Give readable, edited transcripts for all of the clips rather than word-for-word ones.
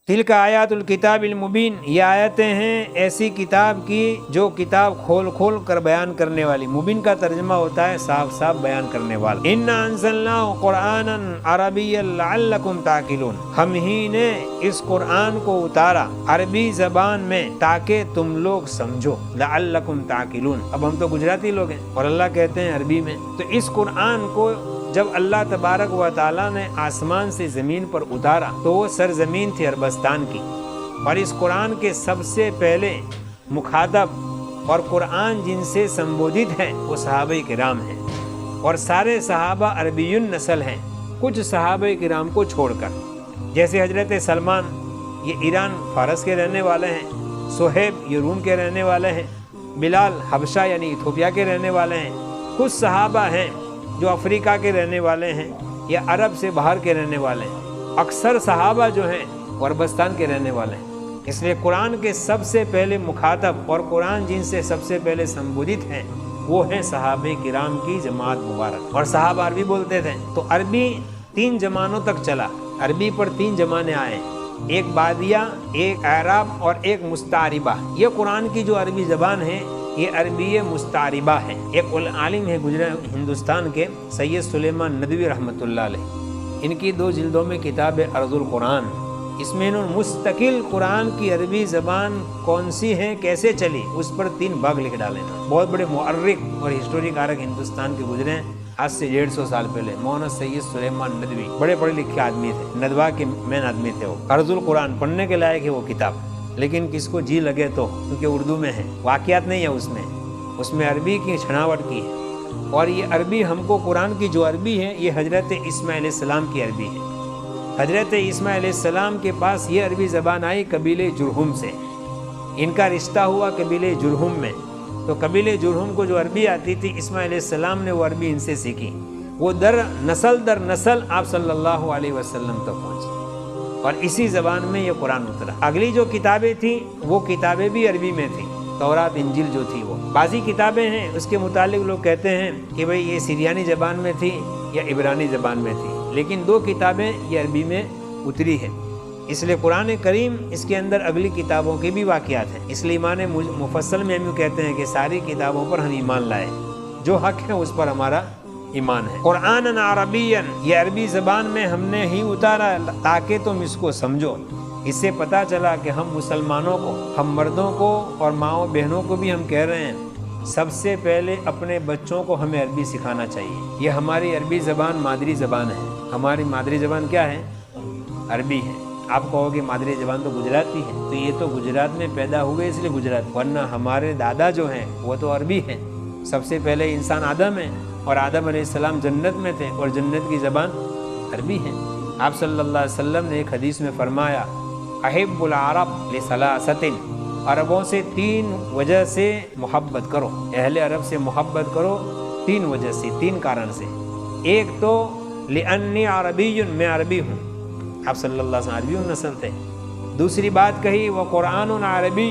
تلک آیات الکتاب المبین، یہ آیتیں ہیں ایسی کتاب کی جو کتاب کھول کھول کر بیان کرنے والی۔ مبین کا ترجمہ ہوتا ہے صاف صاف بیان کرنے والا۔ انا انزلناه قرآنا عربیا لعلکم تعقلون، ہم ہی نے اس قرآن کو اتارا عربی زبان میں تاکہ تم لوگ سمجھو۔ لعلکم تعقلون، اب ہم تو گجراتی لوگ ہیں اور اللہ کہتے ہیں عربی میں، تو اس قرآن کو جب اللہ تبارک و تعالیٰ نے آسمان سے زمین پر اتارا تو وہ سرزمین تھی عربستان کی، اور اس قرآن کے سب سے پہلے مخاطب اور قرآن جن سے سمبودھت ہے وہ صحابہ کرام ہیں، اور سارے صحابہ عربی نسل ہیں، کچھ صحابہ کرام کو چھوڑ کر، جیسے حضرت سلمان یہ ایران فارس کے رہنے والے ہیں، صہیب یہ روم کے رہنے والے ہیں، بلال حبشہ یعنی ایتھوپیا کے رہنے والے ہیں، کچھ صحابہ ہیں جو افریقہ کے رہنے والے ہیں یا عرب سے باہر کے رہنے والے ہیں، اکثر صحابہ جو ہیں وہ عربستان کے رہنے والے ہیں۔ اس لیے قرآن کے سب سے پہلے مخاطب اور قرآن جن سے سب سے پہلے سمبودھت ہیں وہ ہیں صحابہ کرام کی جماعت مبارک، اور صحابہ عربی بولتے تھے، تو عربی 3 زمانوں تک چلا۔ عربی پر 3 زمانے آئے، ایک بادیہ، ایک اعراب اور ایک مستعربہ۔ یہ قرآن کی جو عربی زبان ہے یہ عربی مستعربہ ہے۔ ایک عالم ہے گجرات ہندوستان کے سید سلیمان ندوی رحمۃ اللہ علیہ، ان کی 2 جلدوں میں کتاب ہے ارض القرآن، اس میں انہوں نے مستقل قرآن کی عربی زبان کون سی ہے کیسے چلی اس پر 3 بھاگ لکھ ڈالے ہیں۔ بہت بڑے مؤرخ اور ہسٹوریکارک ہندوستان کے گزرے ہیں آج سے 150 سال پہلے، مولانا سید سلیمان ندوی، بڑے پڑھے لکھے آدمی تھے، ندوہ کے مین آدمی تھے وہ۔ ارض القرآن پڑھنے کے لائق ہے وہ کتاب، لیکن کس کو جی لگے تو، کیونکہ اردو میں ہے، واقعات نہیں ہے اس میں عربی کی چھناوٹ کی ہے، اور یہ عربی ہم کو قرآن کی جو عربی ہے یہ حضرت اسماعیل علیہ السلام کی عربی ہے۔ حضرت اسماعیل علیہ السلام کے پاس یہ عربی زبان آئی قبیلے جرہم سے، ان کا رشتہ ہوا قبیلے جرہم میں، تو قبیلے جرہم کو جو عربی آتی تھی اسماعیل علیہ السلام نے وہ عربی ان سے سیکھی، وہ در نسل آپ صلی اللہ علیہ وسلم تک پہنچی، اور اسی زبان میں یہ قرآن اترا۔ اگلی جو کتابیں تھیں وہ کتابیں بھی عربی میں تھیں، تورات انجیل جو تھی وہ۔ بعضی کتابیں ہیں اس کے متعلق لوگ کہتے ہیں کہ بھئی یہ سریانی زبان میں تھی یا عبرانی زبان میں تھی، لیکن 2 کتابیں یہ عربی میں اتری ہیں، اس لیے قرآن کریم اس کے اندر اگلی کتابوں کے بھی واقعات ہیں۔ اس لیے ایمان مفصل میں ہم یوں کہتے ہیں کہ ساری کتابوں پر ہم ایمان لائے، جو حق ہے اس پر ہمارا ایمان ہے۔ قرآن عربین، یہ عربی زبان میں ہم نے ہی اتارا تاکہ تم اس کو سمجھو۔ اس سے پتہ چلا کہ ہم مسلمانوں کو، ہم مردوں کو اور ماؤں بہنوں کو بھی ہم کہہ رہے ہیں سب سے پہلے اپنے بچوں کو ہمیں عربی سکھانا چاہیے۔ یہ ہماری عربی زبان مادری زبان ہے، ہماری مادری زبان کیا ہے؟ عربی ہے۔ آپ کہو گے مادری زبان تو گجراتی ہے، تو یہ تو گجرات میں پیدا ہوئے اس لیے گجرات، ورنہ ہمارے دادا جو ہیں وہ تو عربی ہیں۔ سب سے پہلے انسان آدم ہے، اور آدم علیہ السلام جنت میں تھے، اور جنت کی زبان عربی ہے۔ آپ صلی اللہ علیہ وسلم نے ایک حدیث میں فرمایا احب العرب لثلاثۃ، عربوں سے 3 وجہ سے محبت کرو، اہل عرب سے محبت کرو 3 وجہ سے، 3 کارن سے۔ ایک تو لأنی عربی، میں عربی ہوں، آپ صلی اللہ علیہ وسلم عربی نسل تھے۔ دوسری بات کہی وہ قرآن عربی،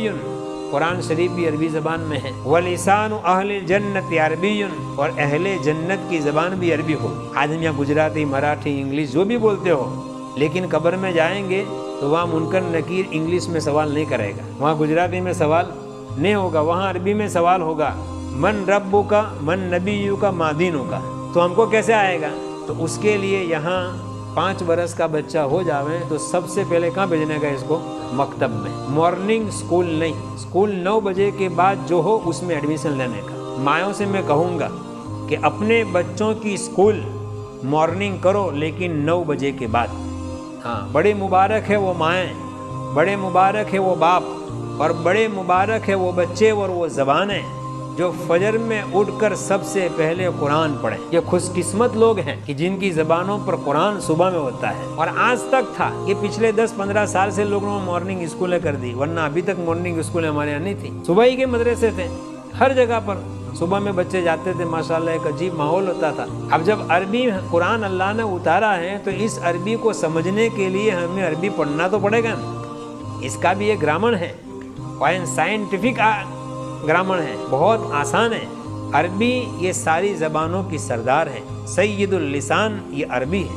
قرآن شریف بھی عربی زبان میں ہے۔ وَلِسَانُ أَهْلِ الْجَنَّةِ عَرَبِيٌّ، اور اہل جنت کی زبان بھی عربی ہو۔ آج ہم یہاں گجراتی، مراٹھی، انگلش جو بھی بولتے ہو، لیکن قبر میں جائیں گے تو وہاں منکر نکیر انگلش میں سوال نہیں کرے گا، وہاں گجراتی میں سوال نہیں ہوگا، وہاں عربی میں سوال ہوگا، من ربک، من نبیک، ما دینک۔ تو ہم کو کیسے آئے گا؟ تو اس کے لیے یہاں 5 برس کا بچہ ہو جاوے تو سب سے پہلے کہاں بھیجنے کا اس کو؟ مکتب میں۔ مارننگ سکول نہیں، سکول 9 بجے کے بعد جو ہو اس میں ایڈمیشن لینے کا۔ مایوں سے میں کہوں گا کہ اپنے بچوں کی سکول مارننگ کرو، لیکن 9 بجے کے بعد۔ ہاں، بڑے مبارک ہے وہ مائیں، بڑے مبارک ہے وہ باپ، اور بڑے مبارک ہے وہ بچے اور وہ زبانیں جو فجر میں اٹھ کر سب سے پہلے قرآن پڑھیں۔ یہ خوش قسمت لوگ ہیں کہ جن کی زبانوں پر قرآن صبح میں ہوتا ہے، اور آج تک تھا کہ پچھلے 10-15 سال سے لوگوں نے مارننگ اسکولیں کر دی، ورنہ ابھی تک مارننگ اسکولیں ہمارے یہاں نہیں تھی۔ صبح ہی کے مدرسے تھے ہر جگہ پر، صبح میں بچے جاتے تھے، ماشاءاللہ ایک عجیب ماحول ہوتا تھا۔ اب جب عربی قرآن اللہ نے اتارا ہے تو اس عربی کو سمجھنے کے لیے ہمیں عربی پڑھنا تو پڑے گا، اس کا بھی ایک گرامر ہے، اور سائنٹیفک گرامر ہے، بہت آسان ہے۔ عربی یہ ساری زبانوں کی سردار ہے، سید اللسان یہ عربی ہے،